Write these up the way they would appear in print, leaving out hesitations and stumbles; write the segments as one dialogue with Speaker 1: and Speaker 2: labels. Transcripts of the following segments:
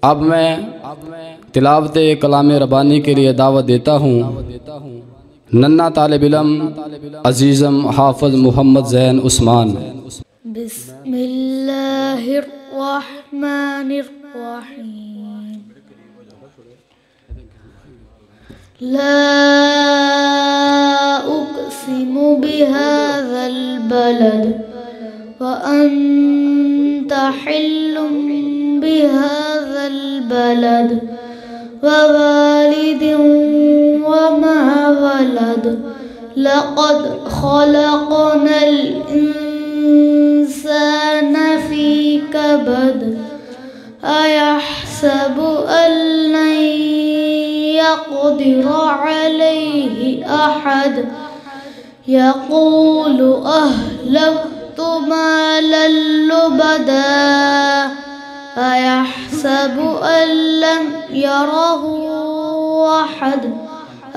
Speaker 1: अब मैं तिलावत कलाम रब्बानी के लिए दावत देता हूँ। नन्ना तालिब इल्म अजीज़म हाफ़िज़ मोहम्मद ज़ैन उस्मान।
Speaker 2: बिस्मिल्लाहिर्रहमानिर्रहीम। ला उक़सिमु बिहाज़ल बलद व अंत हिल्लुम बिहाज़ल बलद व वालिदिन व मा वलद लक़द ख़लक़नल इंसान फ़ी कबद अयहसबु अल्लन यक़दिर अलैहि अहद यक़ूलु अहलक्तु मालन लुबदा अयहसबु अल्लम यरहु अहद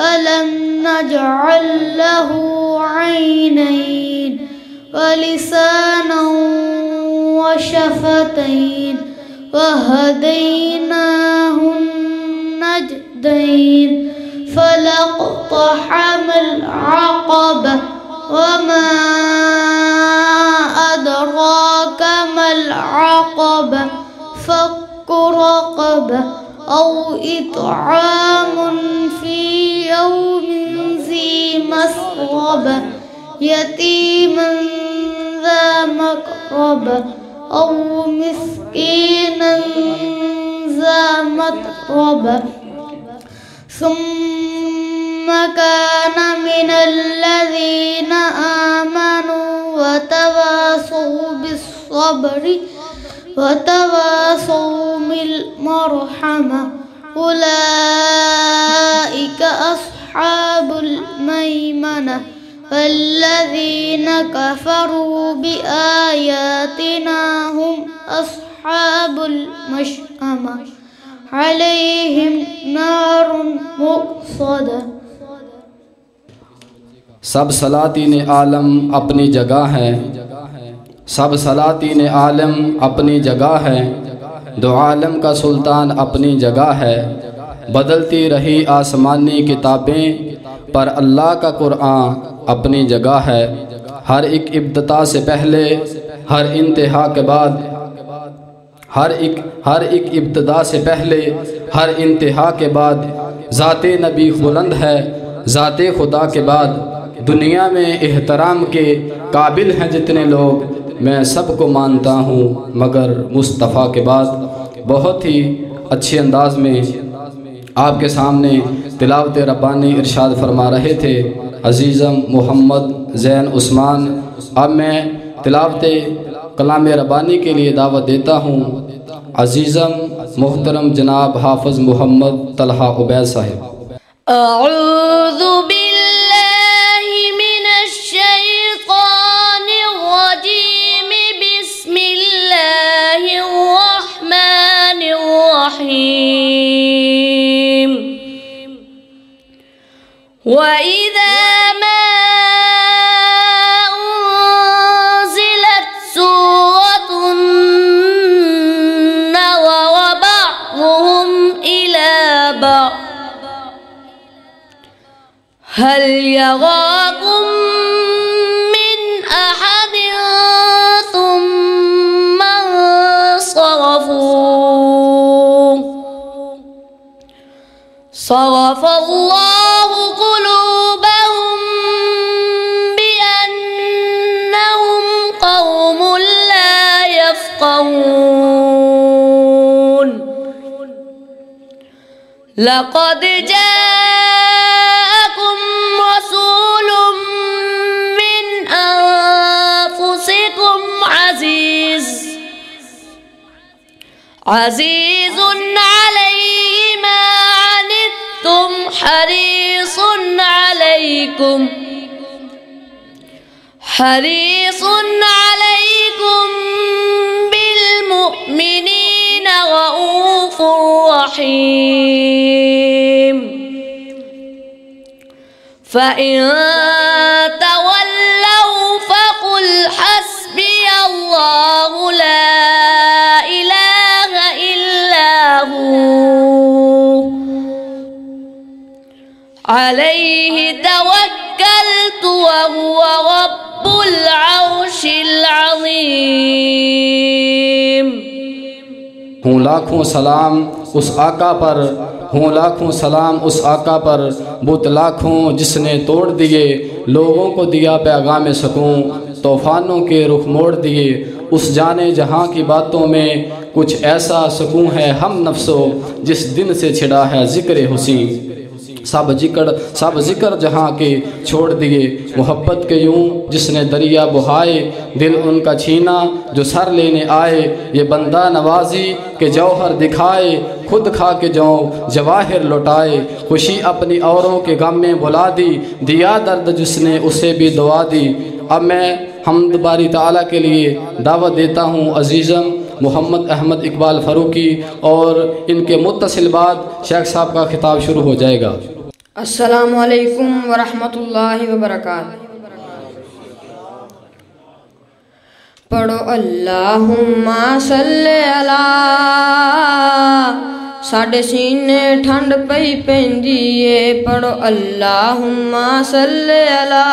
Speaker 2: अलम नजअल लहु ऐनैन व लिसानन व शफ़तैन व हदैनाहु नजदैन फलक़तहमल अक़बा व मा अदराक मल अक़बा फक्कु रक़बा औ इत्आमुन फ़ी यौमिन ज़ी मस्ग़बा यतीमन ज़ा मक़रबा औ मिस्कीनन ज़ा मतरबा सुम्म कान मिनल्लज़ीना आमनू व तवासौ बिस्सब्रि व तवासौ बिल मरहमा उलाइका अस्हाबुल मैमना वल्लज़ीना कफ़रू बिआयातिना हुम अस्हाबुल मशअमा अलैहिम नारुन मुक़सदा।
Speaker 1: सब सलातीन आलम अपनी जगह है, सब सलातीन आलम अपनी जगह है, दो आलम का सुल्तान अपनी जगह है। बदलती रही आसमानी किताबें पर अल्लाह का कुरान अपनी जगह है। हर एक इब्तिदा से पहले, हर इंतहा के बाद, हर एक इब्तिदा से पहले, हर इंतहा के बाद ज़ाते नबी बुलंद है। ज़ाते खुदा के बाद दुनिया में एहतराम के काबिल हैं जितने लोग, मैं सबको मानता हूँ मगर मुस्तफ़ा के बाद। बहुत ही अच्छे अंदाज में आपके सामने तिलावत रब्बानी इरशाद फरमा रहे थे अजीज़म मोहम्मद ज़ैन उस्मान। अब मैं तिलावत कलाम रब्बानी के लिए दावत देता हूँ अजीज़म मोहतरम जनाब हाफ़िज़ मोहम्मद तलहा उबैद साहिब।
Speaker 2: वइज़ा मा उन्ज़िलत सूरतुन नज़र बअज़ुहुम इला बअज़ हल यराकुम मिन अहदिन सुम्मा इंसरफू सरफ़ल्लाहु क़ुलूबहुम बिअन्नहुम क़ौमुन ला यफ़क़हून। लक़द जाअकुम रसूलुम मिन अन्फुसिकुम अज़ीज़ुन अलैहि मा अनित्तुम हरीसुन अलैकुम बिल मुमिनीना रऊफ़ुर रहीम। फ़इन तवल्लौ फ़क़ुल हस्बियल्लाहु ला इलाहा इल्ला अलैहि तवक्कलतु व हुवा रब्बुल अर्शिल अज़ीम।
Speaker 1: हूँ लाखों सलाम उस आका पर, हूँ लाखों सलाम उस आका पर, बुत लाखों जिसने तोड़ दिए, लोगों को दिया पैगाम सकूं, तूफ़ानों के रुख मोड़ दिए। उस जाने जहाँ की बातों में कुछ ऐसा सुकून है हम नफ्सो, जिस दिन से छिड़ा है ज़िक्र हुसीन। सब जिक्र जहाँ के छोड़ दिए, मोहब्बत के यूं जिसने दरिया बुहाए, दिल उनका छीना जो सर लेने आए। ये बंदा नवाजी के जौहर दिखाए, खुद खा के जो जवाहिर लौटाए। खुशी अपनी औरों के गम में बुला दी, दिया दर्द जिसने उसे भी दुआ दी। अब मैं हम्द बारी ताला के लिए दावत देता हूँ अज़ीज़म मोहम्मद अहमद इकबाल फ़ारूकी, और इनके मुत्तसिल बाद शेख साहब का खिताब शुरू हो जाएगा।
Speaker 3: अस्सलामु अलैकुम वरहमतुल्लाहि वबरकातुहू। पढ़ो अल्लाहुम्मा सल्ले अला, साडे सीने ठंड पई पैंदी ए। पढ़ो अल्लाहुम्मा सल्ले अला,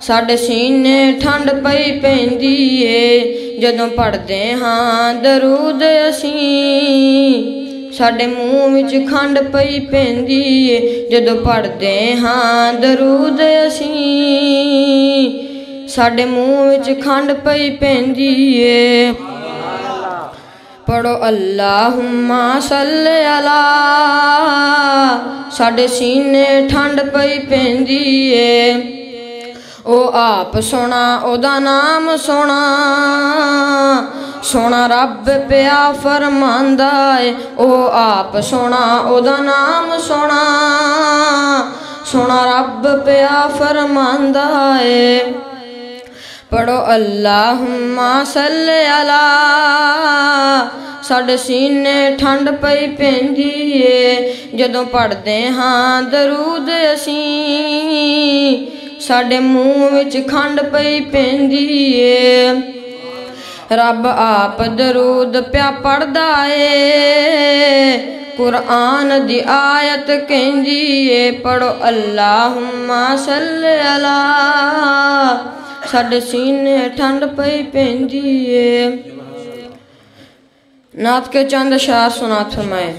Speaker 3: साडे सीने ठंड पई पैंदी ए। जदों पढ़दे हां दरूद असीं, साडे मूँह विच खंड पई पैंदी ए। जदों पढ़दे हां दरूद असीं, साडे मूँह विच खंड पई पैंदी ए। पढ़ो अल्लाहुम्मा सल्ले अला, साडे सीने ठंड पई पैंदी ए। ओ आप सोना ओदा नाम सोना, सोना रब पिया फरमांदा है। ओ आप सोना ओदा नाम सोना, सोना रब पिया फरमांदा है। पढ़ो अल्लाहुम्मा सल्ले अला, साडे सीने ठंड पई पैंदी ए। जदों पढ़दे हां दरूद असीं, साडे मूँह विच खंड पई पैंदी ए। रब आप दरूद प्या पढ़दा ए, कुरान दी आयत कहंदी ए। पढ़ो अल्लाहुम्मा सल्ले अला, साडे सीने ठंड पई पैंदी ए। नात के चंद शार सुनात फरमाए।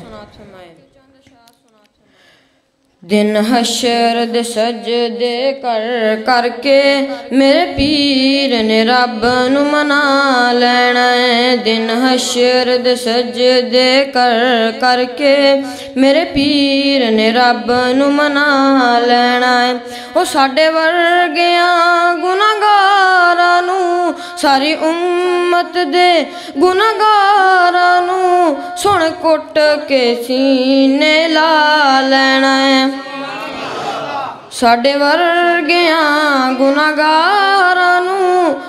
Speaker 3: दिन हशर दे सजदे कर करके, मेरे पीर ने रब नू मना लेना है। दिन हशर दे सजदे कर करके, मेरे पीर ने रब नू मना लेना है। ओ साडे वर्गियां गुनाहगारां नू, सारी उम्मत दे गुनाहगारां नू, सुन कुट के सीने ला लेना है। साडे वर्गियां गुनाहगारां नू,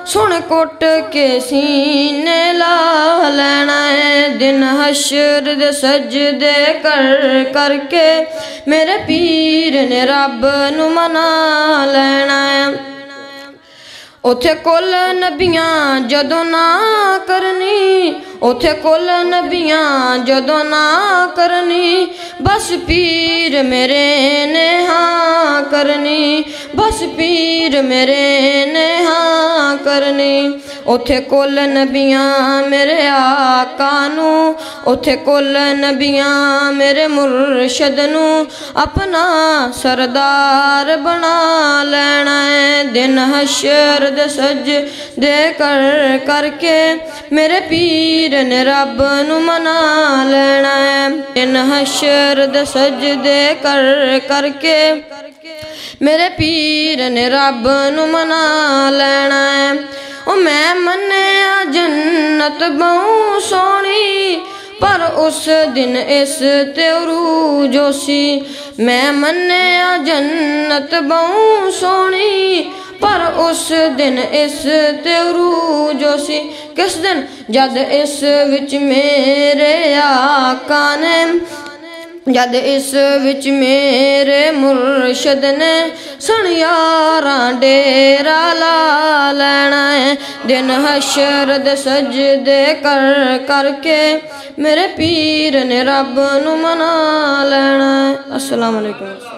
Speaker 3: सुन कुट के सीने ला लेना है। दिन हशर दे सजदे कर करके, मेरे पीर ने रब नू मना लेना है। उथे कुल नबियां जदों ना करनी, उथे कुल नबियां जदों ना करनी, बस पीर मेरे ने हाँ करनी, बस पीर मेरे ने हाँ करनी। उथे कुल नबियां मेरे आका नू, उथे कुल नबियां मेरे मुर्शद नू, अपना सरदार बना लेना है। दिन हशर दे सजदे कर करके, मेरे पीर ने रब नू मना लेना है। दिन हशर दे सजदे कर करके, मेरे पीर ने रब नू मना लेना है। ओ मैं मन्निया जन्नत बहु सोनी, पर उस दिन इस ते उरूज होसी। मैं मन्निया जन्नत बहु सोनी, पर उस दिन इस ते उरूज होसी। किस दिन? जद इस विच मेरे आका ने, जद इस विच मेरे मुर्शद ने, सन यारां डेरा ला लेना है। दिन हशर दे सजदे कर करके, मेरे पीर ने रब नू मना लेना है। अस्सलाम वालेकुम।